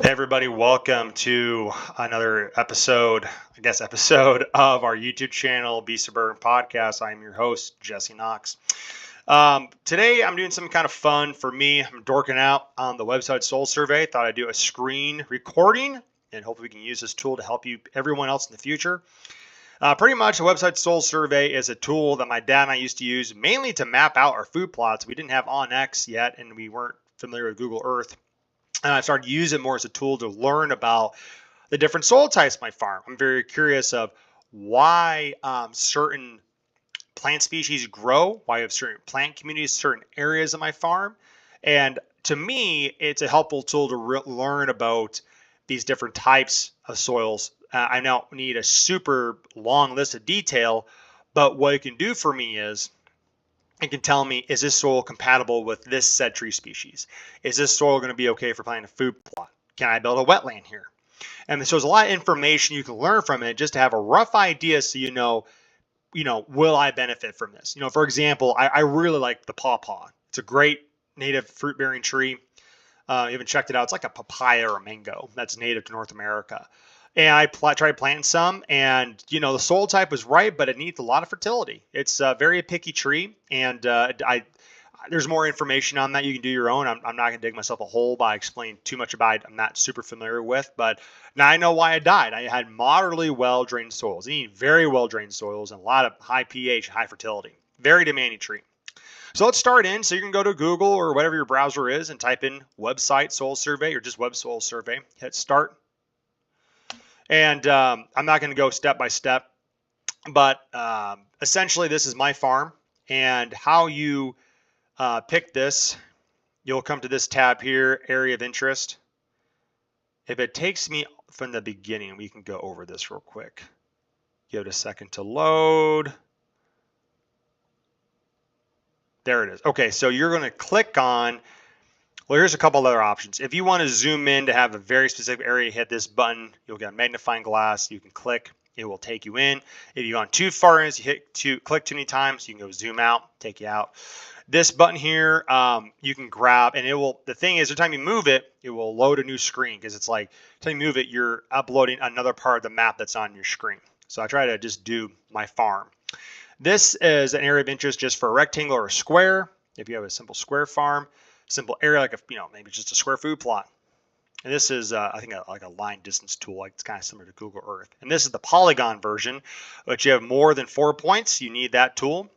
Hey everybody, welcome to another episode of our YouTube channel, Be Suburban Podcast. I'm your host, Jesse Knox. Today I'm doing something kind of fun for me. I'm dorking out on the website Soul Survey. Thought I'd do a screen recording, and hopefully we can use this tool to help you, everyone else in the future. Pretty much, the website Soul Survey is a tool that my dad and I used to use mainly to map out our food plots. We didn't have OnX yet, and we weren't familiar with Google Earth. And I started to use it more as a tool to learn about the different soil types of my farm. I'm very curious of why certain plant species grow, why I have certain plant communities, certain areas of my farm. And to me, it's a helpful tool to learn about these different types of soils. I don't need a super long list of detail, but what it can do for me is it can tell me, is this soil compatible with this said tree species? Is this soil going to be okay for planting a food plot? Can I build a wetland here? And so there's a lot of information you can learn from it just to have a rough idea so will I benefit from this? For example, I really like the pawpaw. It's a great native fruit-bearing tree. You haven't checked it out. It's like a papaya or a mango that's native to North America. And I tried planting some, and the soil type was right, but it needs a lot of fertility. It's a very picky tree, and there's more information on that you can do your own. I'm not going to dig myself a hole by explaining too much about it. I'm not super familiar with, but now I know why it died. I had moderately well-drained soils. You need very well-drained soils and a lot of high pH, high fertility. Very demanding tree. So let's start in. So you can go to Google or whatever your browser is and type in website soil survey or just web soil survey. Hit start. And I'm not going to go step by step, but essentially this is my farm, and how you pick this, you'll come to this tab here, area of interest. If it takes me from the beginning, we can go over this real quick. Give it a second to load. There it is. Okay, so you're going to click on, well, here's a couple other options. If you want to zoom in to have a very specific area, hit this button. You'll get a magnifying glass. You can click. It will take you in. If you've gone too far in, you click too many times, you can go zoom out, take you out. This button here, you can grab, and it will, the thing is, every time you move it, it will load a new screen, because it's like, every time you move it, you're uploading another part of the map that's on your screen. So I try to just do my farm. This is an area of interest just for a rectangle or a square. If you have a simple square farm, simple area, like maybe just a square food plot. And this is, I think, like a line distance tool. Like it's kind of similar to Google Earth. And this is the polygon version, which you have more than 4 points. You need that tool.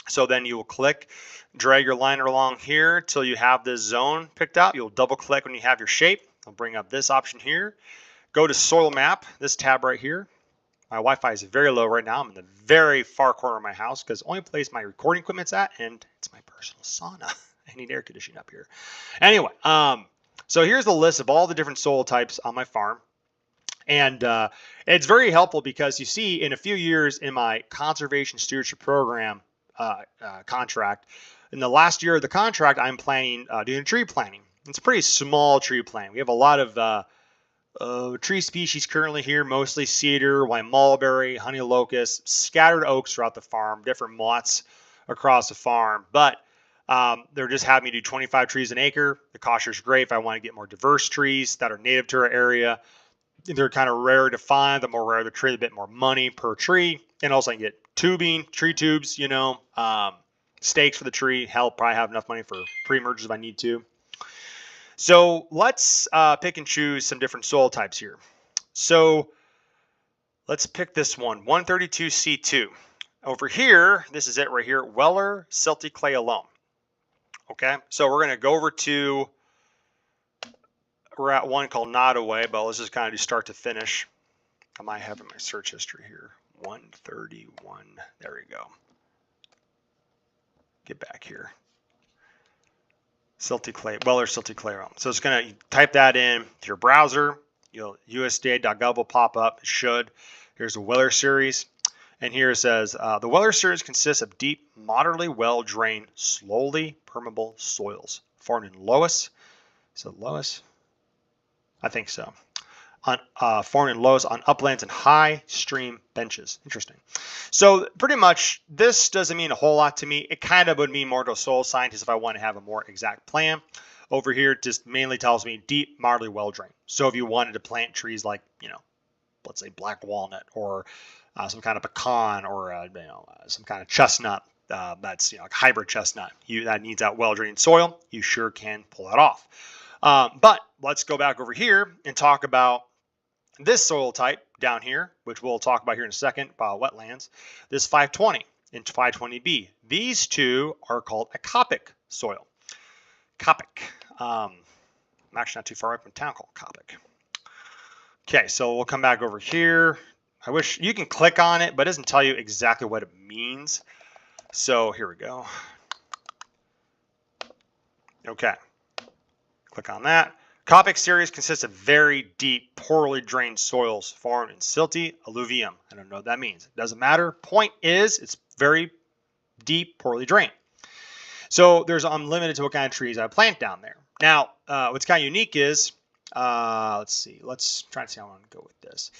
So then you will click, drag your line along here till you have this zone picked out. You'll double click when you have your shape. I'll bring up this option here. Go to soil map, this tab right here. My Wi-Fi is very low right now. I'm in the very far corner of my house because the only place my recording equipment's at, and it's my personal sauna. I need air conditioning up here. Anyway, so here's the list of all the different soil types on my farm. And it's very helpful because you see in a few years in my conservation stewardship program contract, in the last year of the contract, I'm planning doing tree planting. It's a pretty small tree planting. We have a lot of tree species currently here, mostly cedar, white mulberry, honey locust, scattered oaks throughout the farm, different mott's across the farm. But they're just having me do 25 trees an acre. The cost is great if I want to get more diverse trees that are native to our area. They're kind of rare to find. The more rare the tree, a bit more money per tree. And also I can get tubing, tree tubes, stakes for the tree. Hell, probably have enough money for pre-emergers if I need to. So let's pick and choose some different soil types here. So let's pick this one, 132C2. Over here, this is it right here, Weller Silty Clay Alum. Okay, so we're going to go over to, we're at one called Nottoway, but let's just kind of do start to finish. I might have in my search history here, 131, there we go. Get back here. Silty Clay, Weller Silty Clay Alum. So it's going to type that in to your browser. USDA.gov will pop up. It should. Here's the Weller series. And here it says, the Weller series consists of deep, moderately well-drained, slowly permeable soils formed in loess. Is it loess? I think so. Formed in loess on uplands and high stream benches. Interesting. So pretty much this doesn't mean a whole lot to me. It kind of would mean more to a soil scientist if I want to have a more exact plan. over here just mainly tells me deep, moderately well drained. So if you wanted to plant trees like, let's say black walnut or some kind of pecan or some kind of chestnut, that's like hybrid chestnut, that needs that well drained soil, you sure can pull that off. But let's go back over here and talk about this soil type down here, which we'll talk about here in a second, about wetlands. This 520 and 520B. These two are called a Copic soil. Copic. I'm actually not too far up from town called Copic. Okay, so we'll come back over here. I wish you can click on it, but it doesn't tell you exactly what it means. So here we go. Okay, click on that. Copic series consists of very deep, poorly drained soils formed in silty alluvium. I don't know what that means. It doesn't matter. Point is, it's very deep, poorly drained. So there's unlimited to what kind of trees I plant down there. Now, what's kind of unique is, let's see. Let's try to see how I want to go with this.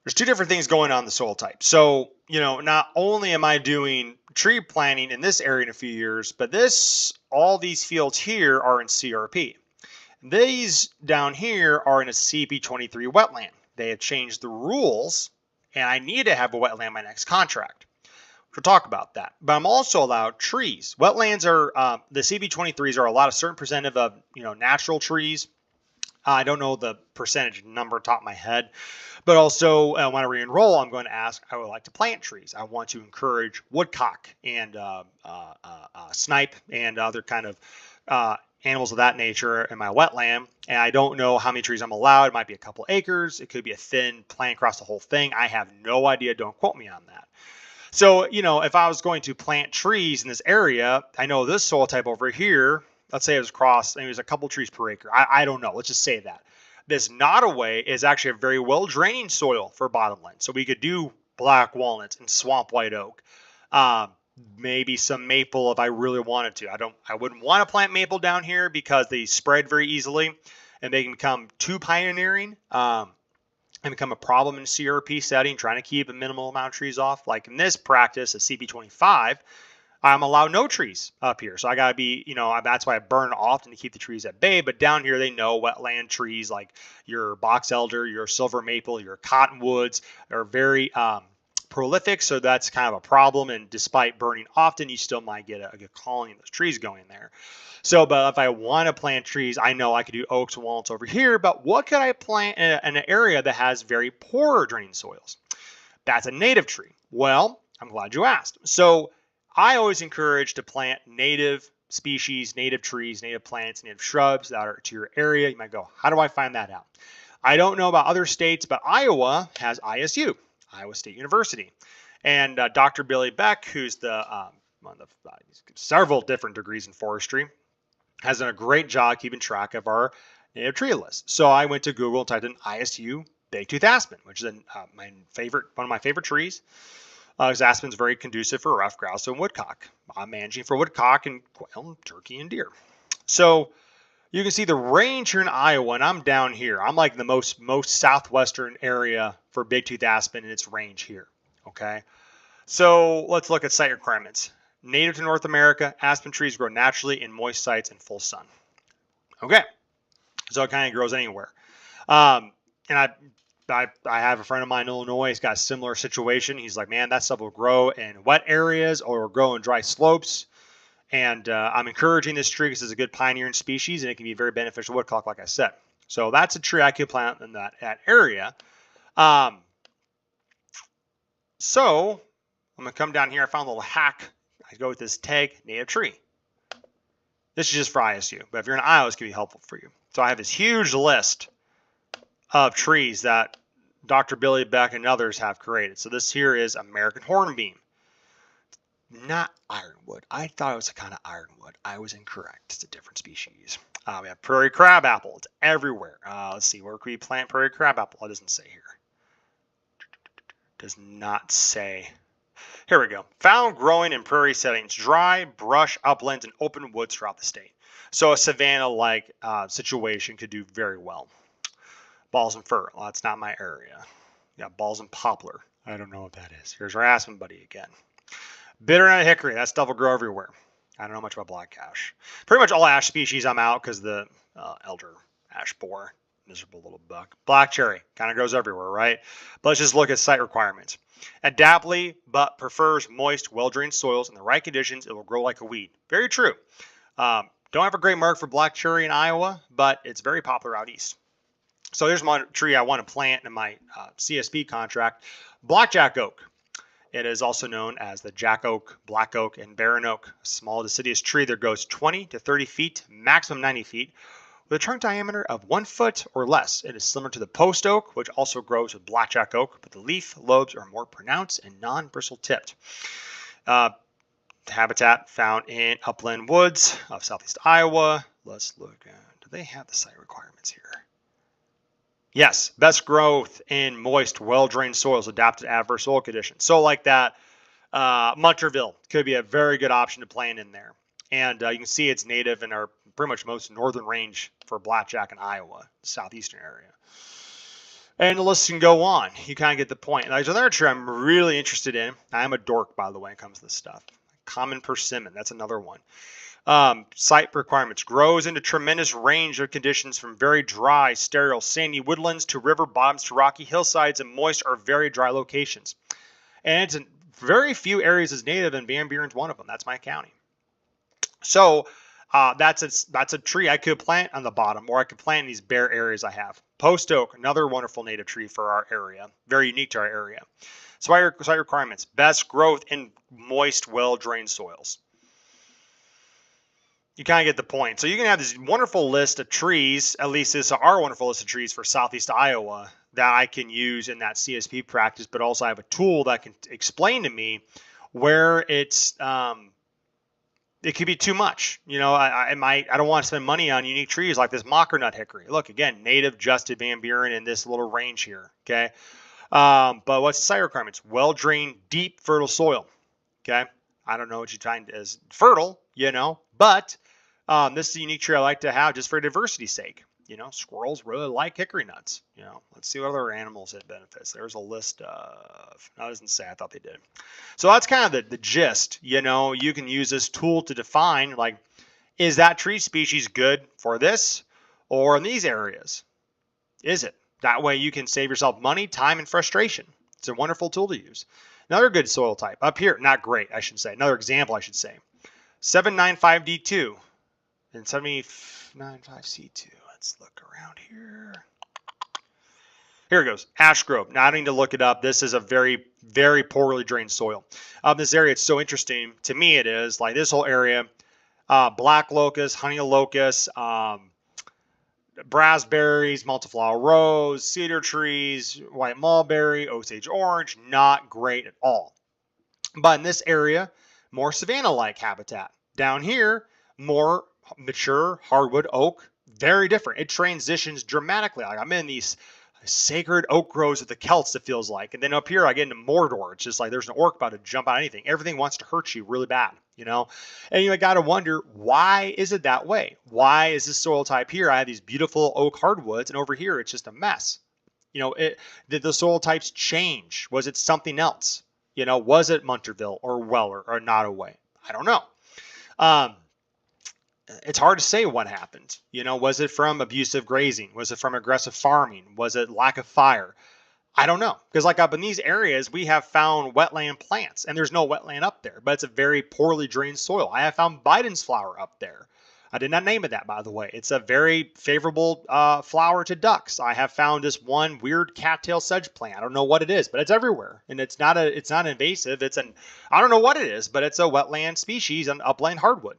There's two different things going on in the soil type. So, not only am I doing tree planting in this area in a few years, but all these fields here are in CRP. These down here are in a CP23 wetland. They have changed the rules, and I need to have a wetland in my next contract. We'll talk about that. But I'm also allowed trees. Wetlands are, the CP23s are a lot of certain percentage of, natural trees. I don't know the percentage number top of my head. But also, when I re-enroll, I'm going to ask, I would like to plant trees. I want to encourage woodcock and snipe and other kind of animals of that nature in my wetland. And I don't know how many trees I'm allowed. It might be a couple acres. It could be a thin plant across the whole thing. I have no idea. Don't quote me on that. So, if I was going to plant trees in this area, I know this soil type over here, let's say it was a couple trees per acre. I don't know. Let's just say that. This Nottoway is actually a very well draining soil for bottomland. So we could do black walnuts and swamp white oak. Maybe some maple if I really wanted to. I wouldn't want to plant maple down here because they spread very easily and they can become too pioneering and become a problem in CRP setting, trying to keep a minimal amount of trees off. Like in this practice, a CP25, I'm allowed no trees up here. So I got to be, that's why I burn often to keep the trees at bay. But down here, they know wetland trees like your box elder, your silver maple, your cottonwoods are very prolific. So that's kind of a problem. And despite burning often, you still might get a good colony of those trees going there. So, but if I want to plant trees, I know I could do oaks and walnuts over here. But what could I plant in an area that has very poor draining soils? That's a native tree. Well, I'm glad you asked. So I always encourage to plant native species, native trees, native plants, native shrubs that are to your area. You might go, how do I find that out? I don't know about other states, but Iowa has ISU, Iowa State University. And Dr. Billy Beck, who's several different degrees in forestry, has done a great job keeping track of our native tree list. So I went to Google and typed in ISU big-tooth aspen, which is one of my favorite trees. Because aspen's very conducive for ruffed grouse and woodcock. I'm managing for woodcock and quail, turkey, and deer. So you can see the range here in Iowa, and I'm down here. I'm like the most southwestern area for big-tooth aspen in its range here. Okay, so let's look at site requirements. Native to North America, aspen trees grow naturally in moist sites in full sun. Okay, so it kind of grows anywhere. And I have a friend of mine in Illinois. He's got a similar situation. He's like, man, that stuff will grow in wet areas or grow in dry slopes. And I'm encouraging this tree because it's a good pioneering species and it can be very beneficial woodcock, like I said. So that's a tree I could plant in that area. So I'm going to come down here. I found a little hack. I go with this tag, native tree. This is just for ISU, but if you're in Iowa, it's going to be helpful for you. So I have this huge list of trees that Dr. Billy Beck and others have created. So this here is American hornbeam. Not ironwood. I thought it was a kind of ironwood. I was incorrect. It's a different species. We have prairie crabapple. It's everywhere. Let's see. Where can we plant prairie crabapple? It doesn't say here. Does not say. Here we go. Found growing in prairie settings, dry, brush, uplands, and open woods throughout the state. So a savanna-like situation could do very well. Balsam fir. Well, that's not my area. Yeah, balsam poplar. I don't know what that is. Here's our aspen buddy again. Bitternut hickory. That stuff will grow everywhere. I don't know much about black ash. Pretty much all ash species I'm out because the elder ash borer, miserable little buck. Black cherry kind of grows everywhere, right? But let's just look at site requirements. Adaptly, but prefers moist, well-drained soils. In the right conditions, it will grow like a weed. Very true. Don't have a great mark for black cherry in Iowa, but it's very popular out east. So here's my tree I want to plant in my CSP contract, blackjack oak. It is also known as the jack oak, black oak, and barren oak, a small deciduous tree that grows 20 to 30 feet, maximum 90 feet, with a trunk diameter of 1 foot or less. It is similar to the post oak, which also grows with blackjack oak, but the leaf lobes are more pronounced and non-bristle tipped. Habitat found in upland woods of southeast Iowa. Let's look at, do they have the site requirements here? Yes, best growth in moist, well-drained soils adapted to adverse soil conditions. So like that, Munterville could be a very good option to plant in there. And you can see it's native in our pretty much most northern range for blackjack in Iowa, southeastern area. And the list can go on. You kind of get the point. There's another tree I'm really interested in. I'm a dork, by the way, when it comes to this stuff. Common persimmon, that's another one. Site requirements. Grows into tremendous range of conditions from very dry, sterile, sandy woodlands to river bottoms to rocky hillsides and moist or very dry locations. And it's in very few areas is native, and Van Buren's one of them. That's my county. So that's a tree I could plant on the bottom, or I could plant in these bare areas I have. Post oak, another wonderful native tree for our area, very unique to our area. Site requirements. Best growth in moist, well-drained soils. You kind of get the point. So you can have this wonderful list of trees, at least this is our wonderful list of trees for southeast Iowa that I can use in that CSP practice, but also I have a tool that can explain to me where it's it could be too much. You know, I don't want to spend money on unique trees like this mockernut hickory. Look, again, native justed Van Buren in this little range here, okay? But what's the site requirements? Well-drained, deep, fertile soil, okay? I don't know what you find as fertile, you know, but this is a unique tree I like to have just for diversity's sake. You know, squirrels really like hickory nuts. You know, let's see what other animals it benefits. There's a list of, no, it doesn't say, I thought they did. So that's kind of the gist. You know, you can use this tool to define, like, is that tree species good for this or in these areas? Is it? That way you can save yourself money, time, and frustration. It's a wonderful tool to use. Another good soil type up here, not great, I should say. Another example, I should say. 795D2 and 795C2. Let's look around here. Here it goes. Ash Grove. Now I don't need to look it up. This is a very, very poorly drained soil. This area, it's so interesting. To me, it is. Like this whole area, black locust, honey locust, raspberries, multiflower rose, cedar trees, white mulberry, Osage orange, not great at all. But in this area, more savanna-like habitat. Down here, more mature hardwood oak, very different. It transitions dramatically. Like I'm in these sacred oak groves of the Celts, it feels like. And then up here, I get into Mordor. It's just like there's an orc about to jump out of anything. Everything wants to hurt you really bad, you know? And you got to wonder, why is it that way? Why is this soil type here? I have these beautiful oak hardwoods, and over here, it's just a mess. You know, did the soil types change? Was it something else? You know, was it Munterville or Weller or Nottoway? I don't know. It's hard to say what happened. You know, was it from abusive grazing? Was it from aggressive farming? Was it lack of fire? I don't know. Because like up in these areas, we have found wetland plants, and there's no wetland up there, but it's a very poorly drained soil. I have found Biden's flower up there. I did not name it that, by the way. It's a very favorable flower to ducks. I have found this one weird cattail sedge plant. I don't know what it is, but it's everywhere, and it's not invasive. I don't know what it is, but it's a wetland species, an upland hardwood.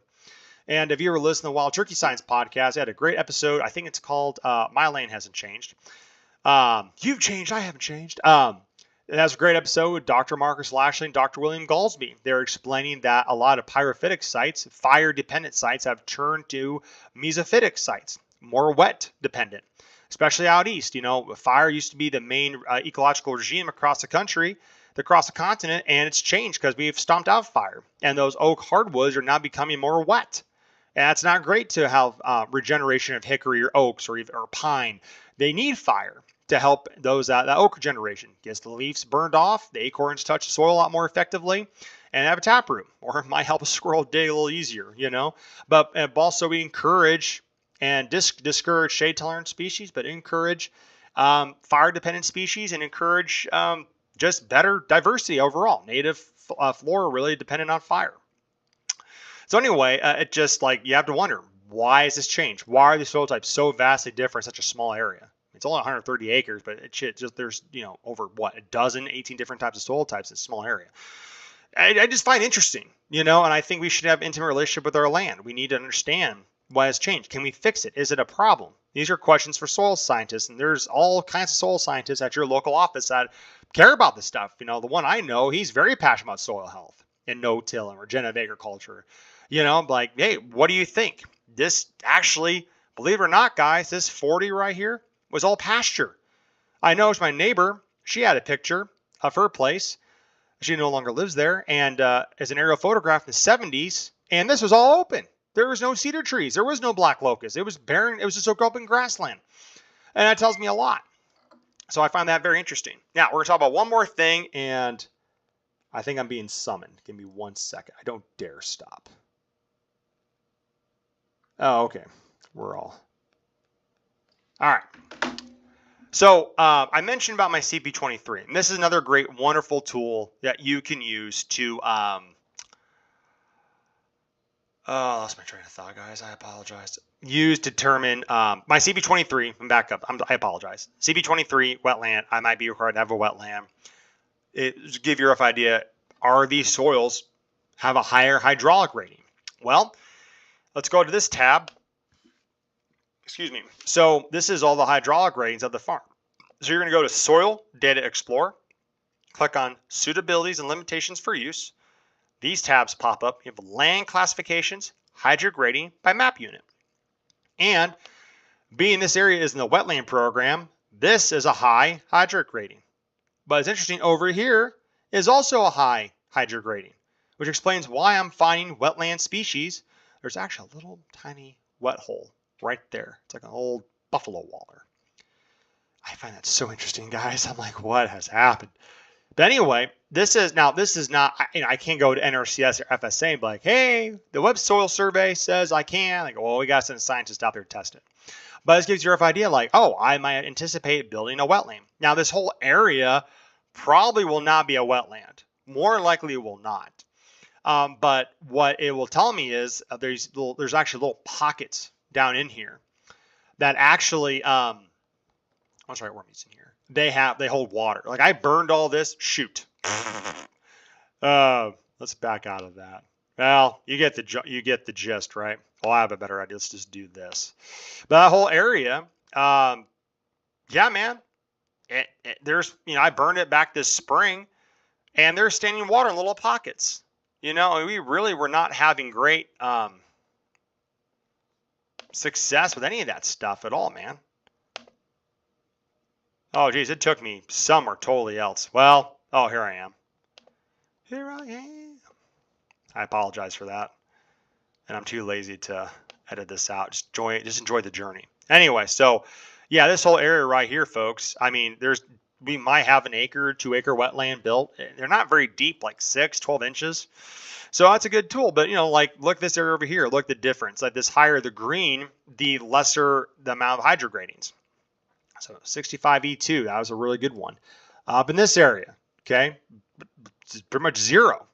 And if you ever listen to the Wild Turkey Science podcast, I had a great episode. I think it's called My Land Hasn't Changed. You've changed. I haven't changed. It has a great episode with Dr. Marcus Lashley and Dr. William Galsby. They're explaining that a lot of pyrophytic sites, fire-dependent sites, have turned to mesophytic sites, more wet-dependent, especially out east. You know, fire used to be the main ecological regime across the country, across the continent, and it's changed because we've stomped out fire. And those oak hardwoods are now becoming more wet. And it's not great to have regeneration of hickory or oaks or pine. They need fire to help those that oak regeneration. Gets the leaves burned off, the acorns touch the soil a lot more effectively, and have a taproot, or it might help a squirrel dig a little easier, But also we encourage and discourage shade tolerant species, but encourage fire dependent species, and encourage just better diversity overall. Native flora really dependent on fire. So anyway, it just like you have to wonder, why is this change? Why are these soil types so vastly different in such a small area? It's only 130 acres, but there's over a dozen, 18 different types of soil types in a small area. I just find it interesting, and I think we should have an intimate relationship with our land. We need to understand why it's changed. Can we fix it? Is it a problem? These are questions for soil scientists, and there's all kinds of soil scientists at your local office that care about this stuff. The one I know, he's very passionate about soil health and no-till and regenerative agriculture. Like, hey, what do you think? This actually, believe it or not, guys, this 40 right here was all pasture. I noticed my neighbor, she had a picture of her place. She no longer lives there, and as an aerial photograph in the 70s, and this was all open. There was no cedar trees. There was no black locust. It was barren. It was just open grassland. And that tells me a lot. So I find that very interesting. Now, we're going to talk about one more thing, and I think I'm being summoned. Give me 1 second. I don't dare stop. Oh, okay. We're all right. So I mentioned about my CP23, and this is another great, wonderful tool that you can use to lost my train of thought, guys. I apologize. Use to determine my CP23. I'm back up. I apologize. CP23 wetland. I might be required to have a wetland. It give you a rough idea. Are these soils have a higher hydraulic rating? Well, let's go to this tab. Excuse me. So this is all the hydraulic ratings of the farm. So you're going to go to Soil Data Explorer, click on Suitabilities and Limitations for Use. These tabs pop up. You have Land Classifications, Hydric Rating by Map Unit. And being this area is in the wetland program, this is a high hydric rating. But it's interesting, over here is also a high hydric rating, which explains why I'm finding wetland species. There's actually a little tiny wet hole right there. It's like an old buffalo waller. I find that so interesting, guys. I'm like, what has happened? But anyway, this is not, I can't go to NRCS or FSA and be like, hey, the Web Soil Survey says I can. Like, well, we got to send scientists out there to test it. But this gives you a rough idea, like, oh, I might anticipate building a wetland. Now, this whole area probably will not be a wetland. More likely it will not. But what it will tell me is there's actually little pockets down in here that actually, what's right, wormies in here? They hold water. Like, I burned all this. Shoot. Let's back out of that. Well, you get the gist, right? Well, I have a better idea. Let's just do this. But that whole area, yeah, man. There's, I burned it back this spring, and there's standing water in little pockets. We really were not having great success with any of that stuff at all, man. Oh, geez, it took me somewhere totally else. Well, oh, here I am. Here I am. I apologize for that. And I'm too lazy to edit this out. Just enjoy the journey. Anyway, so yeah, this whole area right here, folks. I mean, we might have an 2 acre wetland built. They're not very deep, like 12 inches. So that's a good tool. But, like, look at this area over here. Look at the difference. Like, this higher the green, the lesser the amount of hydric ratings. So 65E2, that was a really good one. Up in this area, okay, it's pretty much zero.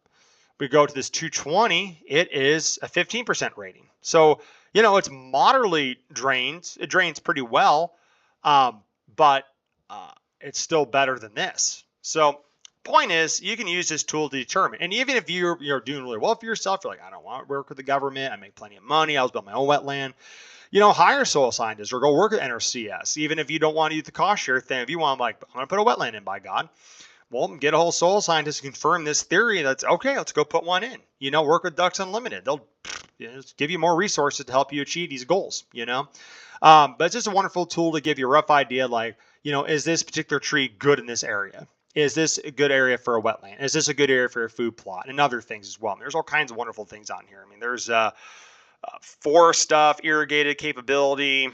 We go to this 220, it is a 15% rating. So, it's moderately drains. It drains pretty well, but it's still better than this. So point is, you can use this tool to determine. And even if you're doing really well for yourself, you're like, I don't want to work with the government. I make plenty of money. I was building my own wetland. Hire soil scientists or go work at NRCS. Even if you don't want to use the cost share thing, if you want, like, I'm going to put a wetland in, by God. Well, get a whole soil scientist to confirm this theory. That's okay. Let's go put one in. Work with Ducks Unlimited. They'll just give you more resources to help you achieve these goals. But it's just a wonderful tool to give you a rough idea. Like, is this particular tree good in this area? Is this a good area for a wetland? Is this a good area for a food plot? And other things as well. There's all kinds of wonderful things on here. I mean, there's forest stuff, irrigated capability,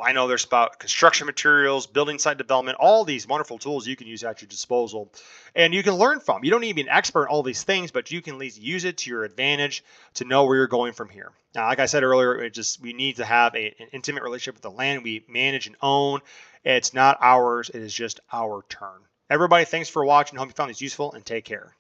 I know there's about construction materials, building site development, all these wonderful tools you can use at your disposal and you can learn from. You don't need to be an expert in all these things, but you can at least use it to your advantage to know where you're going from here. Now, like I said earlier, we need to have an intimate relationship with the land we manage and own. It's not ours. It is just our turn. Everybody, thanks for watching. Hope you found this useful and take care.